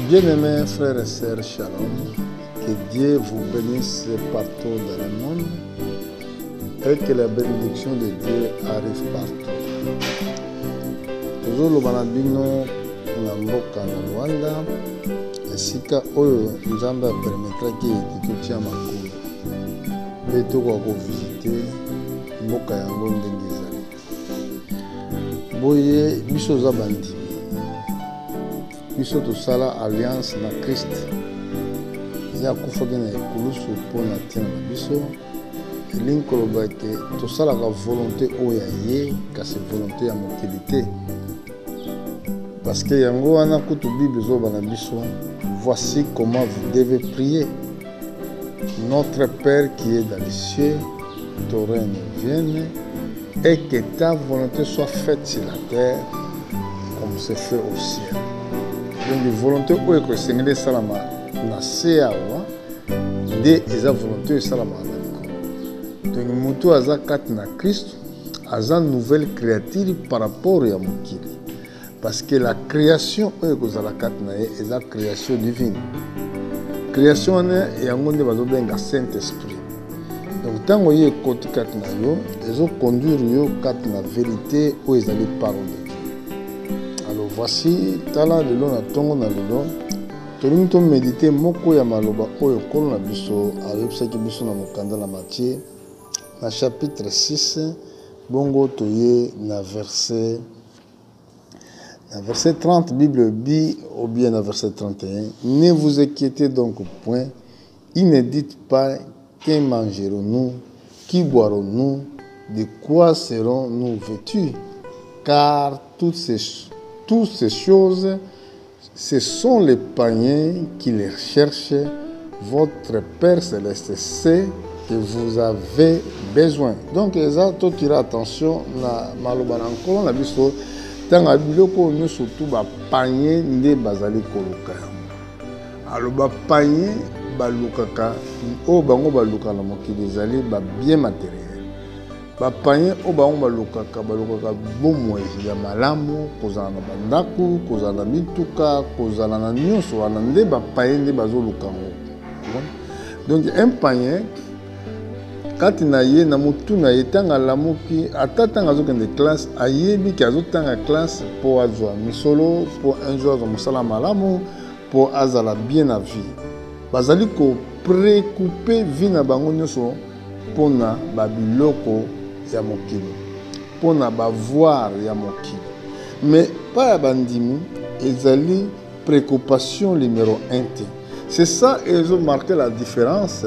Bien-aimés frères et sœurs, shalom. Que Dieu vous bénisse partout dans le monde et que la bénédiction de Dieu arrive partout. Toujours le banabino na mboka na Rwanda, esika oyo Nzambe permettra ki tutia makulu. Beto kwa visiter mboka yango ndenge ezali. Boye biso za bandimi. Biso tosala alliance na Christ. Ya kufaki na ekulusu mpona ntina na biso. Elingi koloba ete tosalaka volonté oyo ya ye kasi volonté ya mokili te. Parce que yango wana kutu Bible ezoba na biso. Voici comment vous devez prier. Notre Père qui est dans les cieux, ton règne vienne et que ta volonté soit faite sur la terre comme c'est fait au ciel. Donc la volonté oyo ekosengeli esalama na se awa nde eza volonté esalama na likolo. Donc moto aza kati na Kristo aza nouvelle créature par rapport ya mokili. Parce que la création oyo ekozala kati na ye eza création divine. Création wana yango nde bazobenga Saint-Esprit. Donc ntango ye ekoti kati na yo ezoconduire yo kati na vérité oyo ezali parole de Dieu. Alors voici tala lelo na tongo na lelo tolingi to méditer moko ya maloba oyo nkolo na biso ayebisaki biso na mokanda na Matthieu na chapitre 6 bongo toye na verset 30, Bible dit, ou bien dans verset 31, ne vous inquiétez donc point, il ne dites pas que mangerons-nous, qui boirons-nous, de quoi serons-nous vêtus, car toutes ces choses, ce sont les païens qui les cherchent. Votre Père Céleste sait que vous avez besoin. Donc, ça, tu tirer attention, na maloba na nkolo na biso. Tanga biloko ne surtout ba panier nde bazali koluka. Alors ba panier balukaka o bango baluka na mokili ezali ba bien matériel. Ba panier o bango balukaka bomoi ya malamu kozala na bandaku, kozala na mituka, kozala na nyonso wana nde ba panier nde bazoluka ngo. Donc un panier kati na ye na mutu na ye tanga lamuki ata tanga azokende classe ayebi ki azotanga classe po azwa misolo po un jour azwa mosala malamu po azala bien na vie bazali ko préoccuper vie na bango nyonso mpona babiloko ya mokili mpona bavoir ya mokili mais pa ya bandimi ezali préoccupation numéro 1 te. C'est ça ezo marquer la différence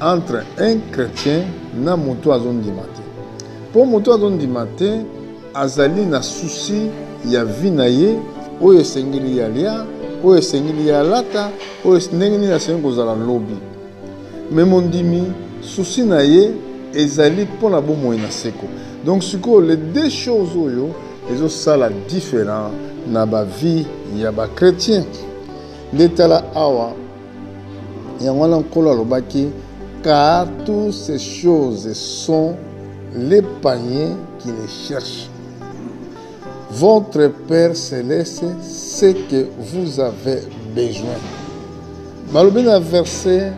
entre un chrétien na moto azondima te. Po moto azondima te azali na souci ya vie na ye oyo esengeli ya lia oyo esengeli ya lata oyo ndenge nini asengi kozala lobi. Mais mondimi souci na ye ezali mpona bomoi na seko. Donc sikoyo les deux choses oyo ezosala différent na bavie ya bachrétien. Nde tala awa yango wana nkolo alobaki car toutes ces choses sont les païens qui les cherchent. Votre Père Céleste sait que vous avez besoin. Malobina verset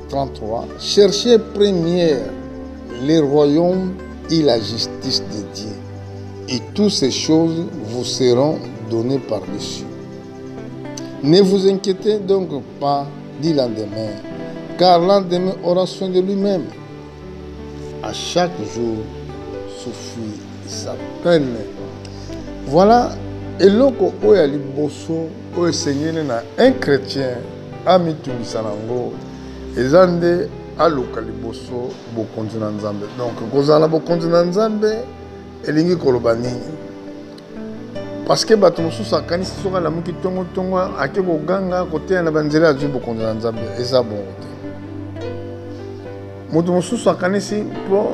33. Cherchez première les royaumes et la justice de Dieu, et toutes ces choses vous seront données par-dessus. Ne vous inquiétez donc pas du lendemain, car lendemain aura soin de lui-même. À chaque jour suffit sa peine. Voilà, eloko oyo liboso oyo esengeli na un chrétien amitungisa nango eza nde aluka liboso bokonzi na Nzambe. Donc kozala bokonzi na Nzambe elingi koloba nini? Parce que bato mosusu akanisi soka lamuki tongo ake koganga koteya na banzela azwi bokonzi na Nzambe eza bongo te. Moto mosusu akanisi mpo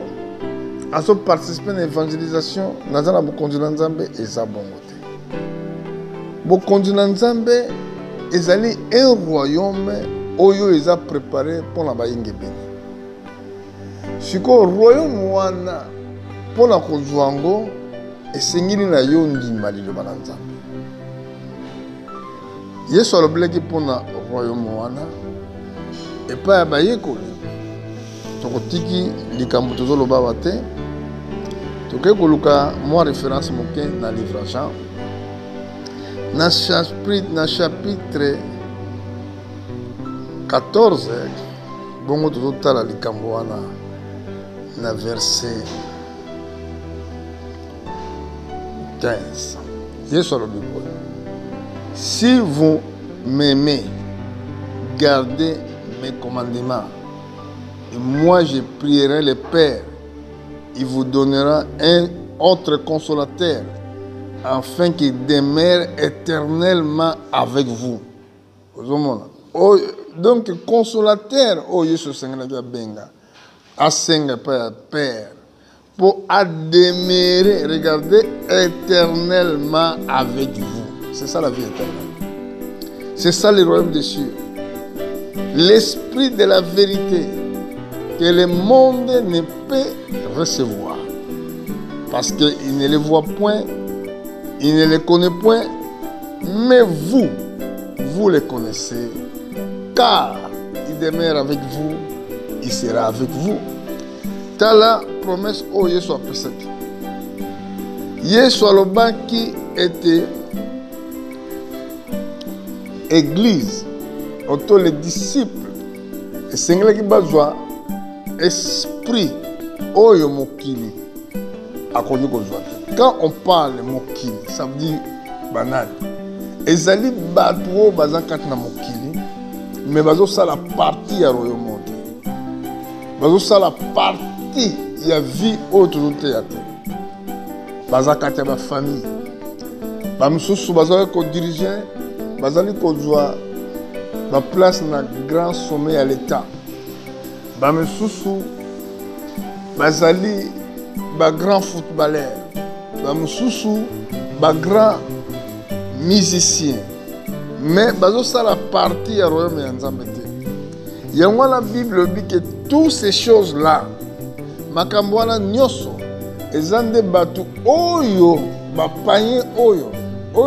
azoparticipe na évangélisation naza na bokonzi na Nzambe eza bongo te. Bokonzi na Nzambe ezali un royaume oyo eza préparé mpona bayingi bini. Sikoyo royaume wana mpona kozwa ngo esengeli na yo ndima liloba na Nzambe. Yesu alobelaki mpona royaume wana epai ya bayekoli tokotiki likambo tozoloba awa te tokoki koluka mwa référence moke na livre Jean na chapitre 14 bongo tozotala likambo wana na verset 15 Yesu alobi boye si vous m'aimez gardez mes commandements et moi je prierai le Père, il vous donnera un autre consolateur afin qu'il demeure éternellement avec vous. Donc consolateur oh Yesu sengela benga asenga Père pour demeurer, regardez, éternellement avec vous. C'est ça la vie éternelle. C'est ça le royaume des cieux. L'esprit de la vérité que le monde ne peut recevoir. Parce qu'il ne le voit point, il ne le connaît point, mais vous le connaissez, car il demeure avec vous, il sera avec vous. T'as la promesse au Yesu a précédé. Yesu alobaki était église, auto les disciples, et Seigneur qui bazwa esprit oyo mokili akoki kozwa. Quand on parle mokili, ça veut dire banal. Ezali bato baza kati na mokili, mais bazo sala partie ya royaume. Bazo sala partie il y a vie autre théâtre. Bazakati ba famille. Ba msusu bazali ko diriger, bazali ko joa ba place na grand sommet à l'état. Ba msusu bazali ba grand footballeur. Ba msusu ba grand musicien. Mais bazo sala partie ya royaume ya Nzambe te. Yango la Bible dit que toutes ces choses là makambo wana nyonso ezande batu oyo bapanye oyo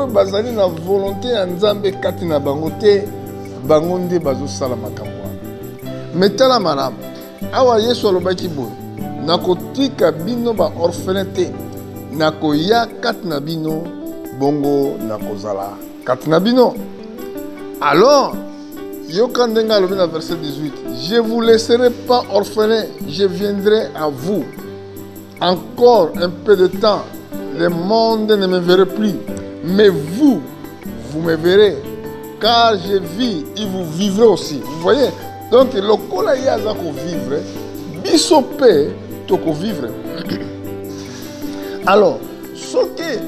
bazali na volonté ya Nzambe kati na bango te bango nde bazosala makambo wana. Metala malamu awa Yesu alobaki boye nakotika bino ba orphelin te nakoya kati na bino bongo nakozala kati na bino. Alors Yoka ndenga alobi na verset 18. Je vous laisserai pas orphelin, je viendrai à vous. Encore un peu de temps, le monde ne me verra plus. Mais vous me verrez. Car je vis et vous vivrez aussi. Vous voyez? Donc, le kola yaza ko vivre, bisope to ko vivre. Alors, ce que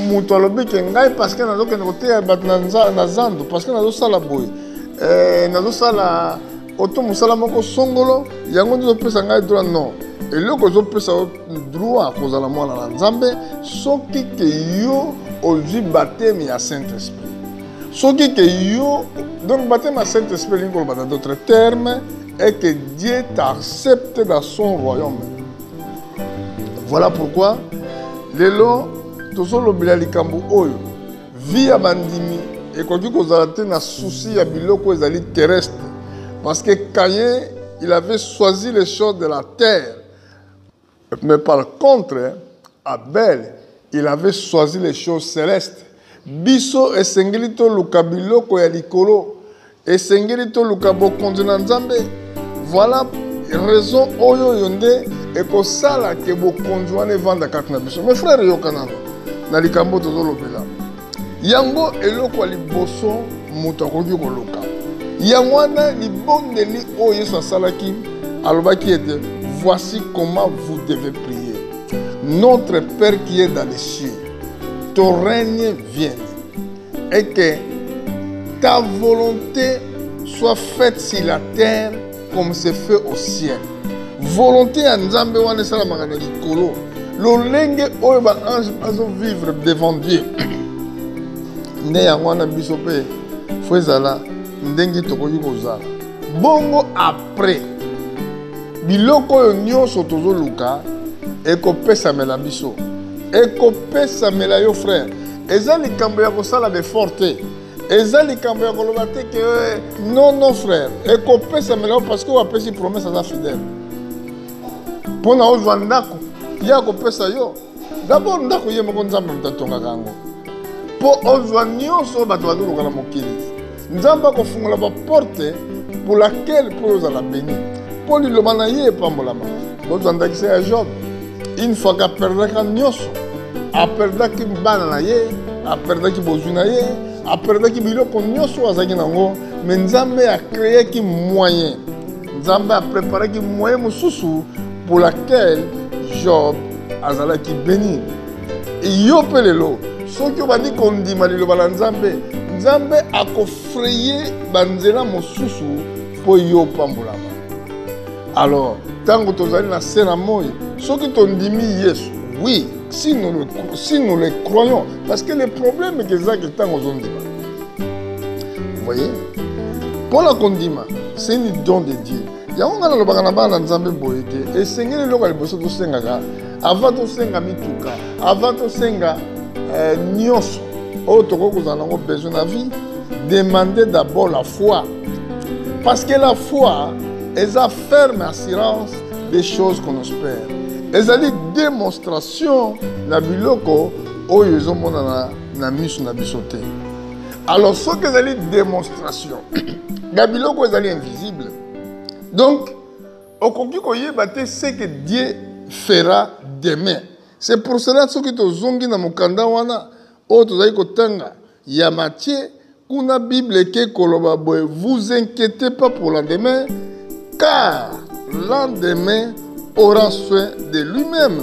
mutu alobi ke ngai parce que nazo kende koteya bato na zando, parce que nazo sala boye. Nazo sala auto musala moko songolo yango nzo pesa ngai droit non eloko zo pesa droit kozala mwana na Nzambe soki ke yo ozwi baptême ya Saint-Esprit soki ke yo donc baptême ya Saint-Esprit lingo dans d'autres termes est que Dieu t'accepte dans son royaume. Voilà pourquoi lelo tozolobela likambo oyo vie ya bandimi et quand tu as un souci à biloko ezali terrestre parce que Caïn il avait choisi les choses de la terre mais par contre Abel il avait choisi les choses célestes. Biso esengeli to luka biloko ya likolo esengeli to luka bokonzi na Nzambe. Voilà raison oyo yonde ekosala ke bokonzi wana evanda kati na biso. Mes frères yokana na likambo tozolobela yango eloko liboso moto akoki koluka yango wana libondeli oyo Yesu asalaki alobaki ete voici comment vous devez prier notre Père qui est dans les cieux ton règne vienne et que ta volonté soit faite sur la terre comme c'est fait au ciel. Volonté ya Nzambe wana esalamaka na likolo lolenge oyo ba ange bazo vivre devant Dieu. Nde yango wana biso pe fo ezala ndenge tokoki kozala bongo après biloko oyo nyonso tozoluka ekopesamela biso ekopesamela yo frère eza likambo ya kosala befort te eza likambo ya koloba te que non non frère ekopesa melao parce que wapesi promesse aza fidèle mpona ozwa ndako ye akopesa yo d'abord ndako ye moko nzambe moto atongaka yango mpo ozwa nyonso bato bazoluka na mokili nzambe akofungola baporte pour laquelle mpo ozala béni mpo liloba na ye epambolama ozwa ndakisa ya Job une fois qu'aperdaki nyonso aperdaki bana na ye aperdaki bozwi na ye aperdaki biloko nyonso azalaki nango mais nzambe akreaki moyen nzambe apreparaki moyen mosusu pour laquelle Job azalaki béni yo mpe lelo soki obandi kondima liloba na nzambe nzambe akofraye banzela mosusu mpo yo pambolama alors ntango tozali na se na moi soki tondimi yesu oui si nous le croyons parce que le problème que ezaki ntango ozondima vous voyez mpo na kondima c'est une don de Dieu yango nga nalobaka na bana na nzambe boye te esengeli eloko ya liboso tosengaka avant tosenga mituka avant tosenga nyonso oyo tokoki kozala nango besoin na vie demandez d'abord la foi parce que la foi eza ferme assurance des choses qu'on espère ezali démonstration na biloko oyo ezomonana na miso na biso te alors soki ezali démonstration na biloko ezali invisible donc okoki koyeba te ce que Dieu fera demain c'est pour cela soki tozongi na mokanda wana oyo tozali kotanga ya Matthieu kuna Bible eke koloba boye vous inquiétez pas pour lendemain car lendemain aura soin de lui-même.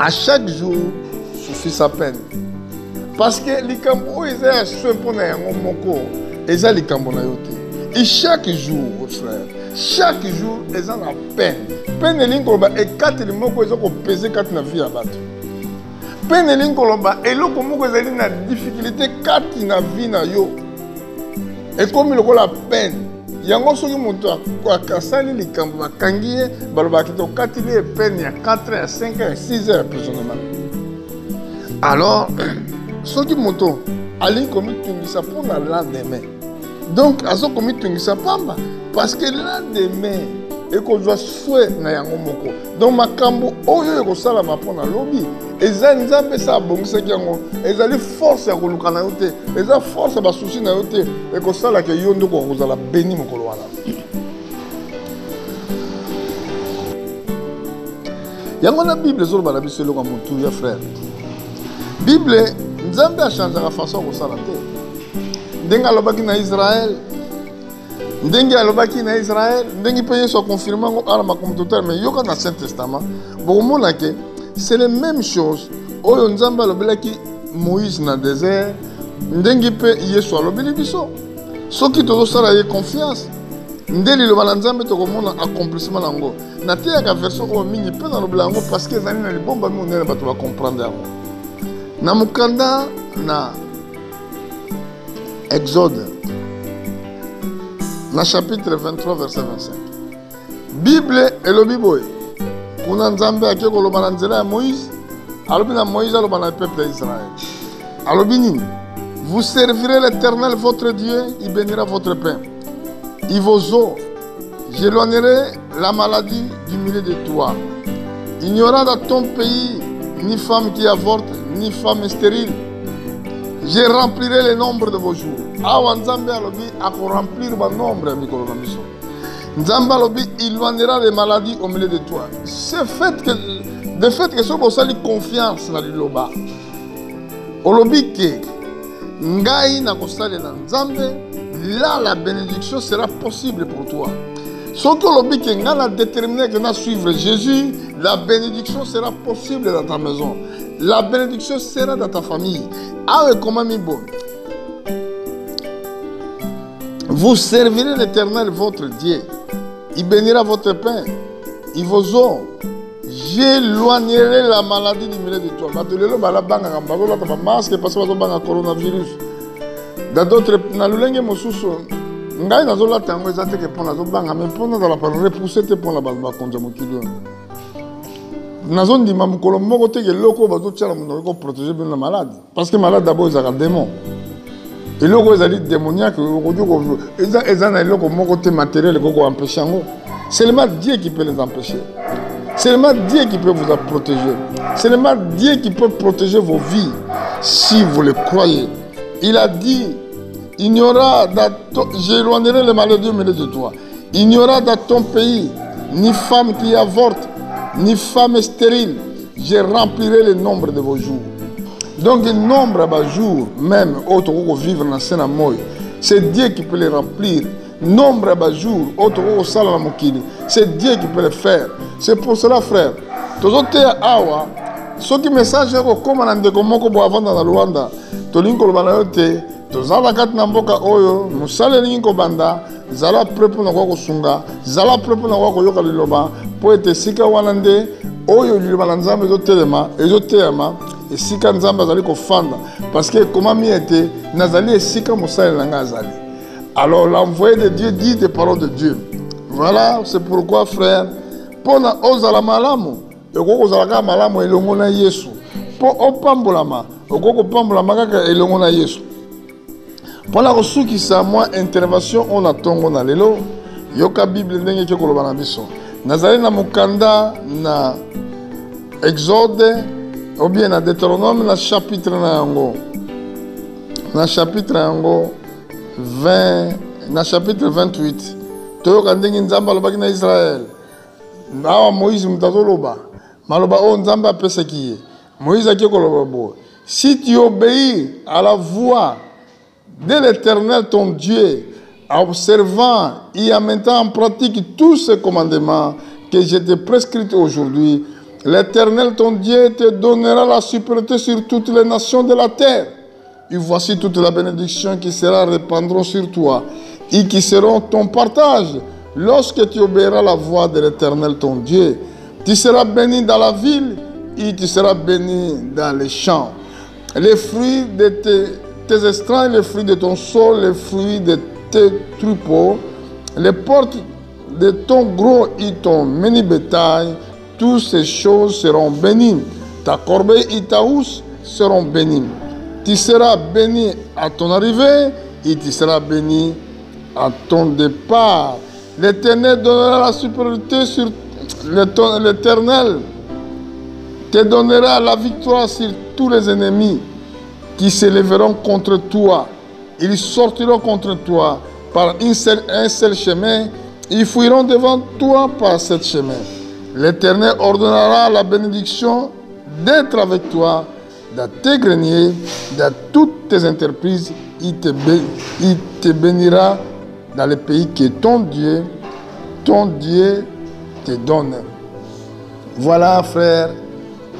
À chaque jour suffit sa peine. Parce que likambo eza soin pona yango moko eza likambo na yote. Et chaque jour, frère, chaque jour eza na peine. Peine elinkoba ekateli moko eza ko peser kati na vie ya bato. Peine elinkoba eloko moko ezali na difficulté kati na vie na yo. Et comme lokola peine yango soki moto akasali likambo bakangi ye balobaki tokatili ye peine ya 4 heures, 5 heures, 6 heures emprisonnement. Alors soki moto alingi komitungisa mpona lendemain donc azokomitungisa pamba parce que lendemain ekozwa souhait na yango moko donc makambo oyo ekosalama mpona lobi eza nzambe esa abongisaki yango ezali force ya koluka na yo te eza force ya basusi na yo te ekosalaka yo ndoko kozala beni mokolo wana yango na bible ezoloba na biso eloko ya motu ya frère bible nzambe achangeaka façon ya kosala te ndenge alobaki na Israël ndenge alobaki na Israël ndenge mpe Yesu akonfirme yango ala makambo total mais yoka na Saint Testament bokomona ke c'est la même chose oyo nzambe alobelaki Moïse na désert ndenge mpe Yesu alobeli biso soki tozosala ye confiance nde liloba na nzambe tokomona accomplissement nango nateyaka version oyo mingi mpe nalobela yango parce que ezali na libomba monene bato bacomprendre yango na mokanda na Exode na chapitre 23 verset 25 Bible elobi boye kuna nzambe ake koloba na nzela ya Moïse alobi na Moïse aloba na peuple d'Israël alobi nini vous servirez l'Éternel votre Dieu il bénira votre pain et vos eaux j'éloignerai la maladie du milieu de toi il n'y aura dans ton pays ni femme qui avorte ni femme stérile je remplirai le nombre de vos jours. Awa nzambe alobi ako remplir ba nombre ya mikolo na biso. Nzambe alobi éloignera les maladies au milieu de toi. C'est fait que de fait que soki osali confiance na liloba. Olobi ke ngai na kosalela nzambe là la bénédiction sera possible pour toi. Soki olobi ke ngai na déterminé que na suivre Jésus, la bénédiction sera possible dans ta maison. La bénédiction sera dans ta famille. Ah, comment bon. Vous servirez l'Éternel votre Dieu. Il bénira votre pain et vos eaux. J'éloignerai la maladie du milieu de toi. Masque parce que le coronavirus. Dans d'autres, dans le langue mosusu, ngai nazola tango ezate ke pona zo banga mais pona za la repousser te pona ba konja mokilo. Nazon dit mam kolombo côté que loko bazo tchala mon ko protéger bien la malade parce que malade d'abord ils ont démon et loko ils ont démoniaque ils ont loko mon côté matériel ko empêcher ngo. C'est seulement Dieu qui peut les empêcher. C'est seulement Dieu qui peut vous protéger. C'est seulement Dieu qui peut protéger vos vies si vous le croyez. Il a dit il n'y aura j'éloignerai le malheur du milieu de toi. Il n'y aura dans ton pays ni femme qui avorte ni femme stérile, je remplirai le nombre de vos jours. Donc le nombre de jours, même autre que vivre dans ce monde, c'est Dieu qui peut les remplir. Nombre de jours, autre que salam mokili, c'est Dieu qui peut le faire. C'est pour cela, frère. Tous les awa, ceux qui message comme on a dit comment on avant dans le Rwanda, tous les gens tozala kati na mboka oyo musale lingo banda zala prepo na kwa kusunga zala prepo na kwa koyoka liloba po ete sika wana nde oyo liloba na nzambe ezoteyama esika nzambe azali kofanda parce que comment mi ete nazali esika musale na nga azali. Alors l'envoyé de Dieu dit des paroles de Dieu. Voilà, c'est pourquoi frère pona ozala malamu ekoko ozalaka malamu elongo na Yesu po opambolama okoko pambolama kaka elongo na Yesu. Pour la ressource qui sa moi intervention on attend na lelo yoka Bible ndenge ke koloba na biso nazali na mukanda na Exode ou bien na Deutéronome na chapitre 28 toyoka ndenge nzambe alobaki na Israël awa Moïse mutazoloba maloba o nzambe apesaki ye Moïse aki koloba bo si tu obéis à la voix de l'Éternel ton Dieu, en observant et en mettant en pratique tous ces commandements que je t'ai prescrits aujourd'hui, l'Éternel ton Dieu te donnera la supériorité sur toutes les nations de la terre. Et voici toute la bénédiction qui sera répandue sur toi et qui seront ton partage lorsque tu obéiras la voix de l'Éternel ton Dieu. Tu seras béni dans la ville et tu seras béni dans les champs. Les fruits de tes estrades, les fruits de ton sol, les fruits de tes troupeaux, les portes de ton gros et ton menu bétail, toutes ces choses seront bénies. Ta corbeille et ta housse seront bénies. Tu seras béni à ton arrivée et tu seras béni à ton départ. L'Éternel donnera la supériorité sur l'Éternel te donnera la victoire sur tous les ennemis qui s'élèveront contre toi. Ils sortiront contre toi par un seul chemin. Ils fuiront devant toi par ce chemin. L'Éternel ordonnera la bénédiction d'être avec toi dans tes greniers, dans toutes tes entreprises. Il te bénira dans le pays que ton Dieu te donne. Voilà, frère.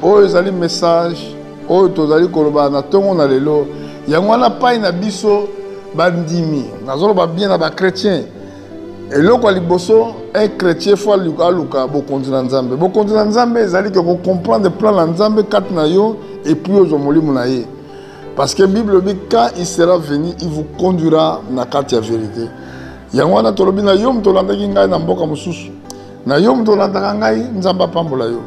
Oh, ezali message. Oh, tozali koloba na tongo na lelo. Yango na pai na biso bandimi. Nazolo ba bien na ba chrétien. Et loko liboso un chrétien faut aluka bokonzi na nzambe. Bokonzi na nzambe ezali que comprendre plan na nzambe kat na yo et puis ozomoli na ye. Parce que Bible dit quand il sera venu, il vous conduira na kat ya vérité. Yango na tolobi na yo mtolandaki ngai na mboka mususu. Na yo mtolandaka ngai nzamba pambola yo.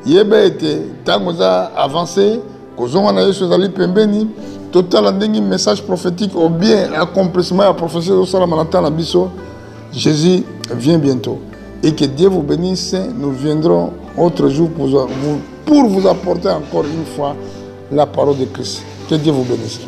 Yebe ete tango za avancé kozonga na Yesu ezali pembeni total ndenge message prophétique ou bien accomplissement ya prophétie au salama na biso. Jésus vient bientôt et que Dieu vous bénisse. Nous viendrons autre jour pour vous apporter encore une fois la parole de Christ. Que Dieu vous bénisse.